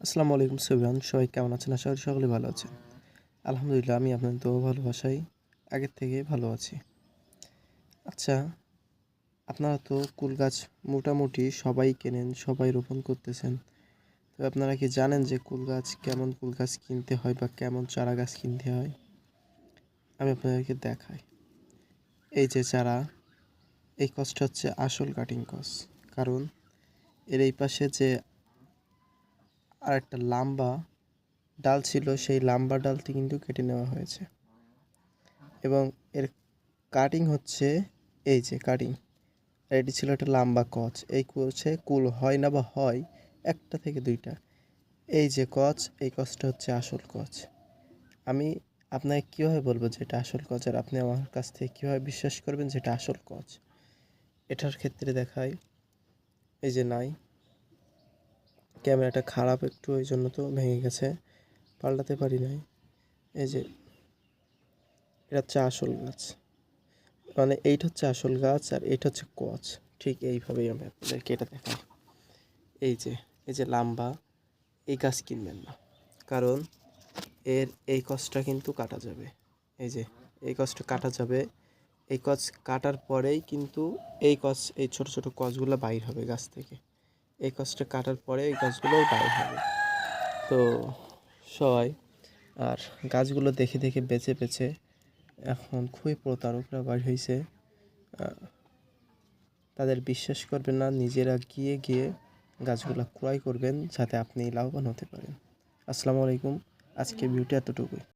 আসসালামু আলাইকুম সুবহান, সবাই কেমন আছেন? আশা করি সকলে ভালো আছেন। আলহামদুলিল্লাহ, আমি আপনাদের দোয়া ভালোবাসায় আগের থেকে ভালো আছি। আচ্ছা, আপনারা তো কুল গাছ মোটামুটি সবাই কেনেন, সবাই রোপণ করতেছেন। তো আপনারা কি জানেন যে কেমন কুল গাছ কিনতে হয় বা কেমন চারা গাছ কিনতে হয়? আমি আপনাদেরকে দেখাই। এই যে চারা, এই কসটা হচ্ছে আসল কাটিং কস। কারণ এর এই পাশে যে আরেকটা লম্বা ডাল ছিল, সেই লম্বা ডালটি কিন্তু কেটে নেওয়া হয়েছে এবং এর কাটিং হচ্ছে এই যে কাটিং। এটি ছিল একটা লম্বা কচ। এই কোচে কুল হয় না বা হয় একটা থেকে দুইটা। এই যে কচ, এই কচটা হচ্ছে আসল কচ। আমি আপনাকে কীভাবে বলবো যে এটা আসল কচ, আর আপনি আমার কাছ থেকে কীভাবে বিশ্বাস করবেন যে এটা আসল কচ? এটার ক্ষেত্রে দেখাই, এই যে নাই, ক্যামেরাটা খারাপ একটু, এই জন্য তো ভেঙে গেছে, পাল্টাতে পারি নাই। এই যে এটা হচ্ছে আসল গাছ, মানে এইটা হচ্ছে আসল গাছ আর এইটা হচ্ছে কচ। ঠিক এইভাবেই আমি আপনাদেরকে এটা দেখাই। এই যে লাম্বা, এই গাছ কিনবেন না, কারণ এর এই কচটা কিন্তু কাটা যাবে। এই যে এই কচটা কাটা যাবে, এই কচ কাটার পরেই কিন্তু এই ছোট ছোট কচগুলো বাইর হবে গাছ থেকে। এই কচটা কাটার পরে এই গাছগুলোও বাইর হবে। তো সবাই আর গাছগুলো দেখে দেখে বেছে বেছে এখন খুবই প্রতারকরা বাইর হয়েছে। তাদের বিশ্বাস করবেন না, নিজেরা গিয়ে গিয়ে গাছগুলো ক্রয় করবেন যাতে আপনি লাভবান হতে পারেন। আসসালামু আলাইকুম, আজকের ভিডিওটি এতটুকুই।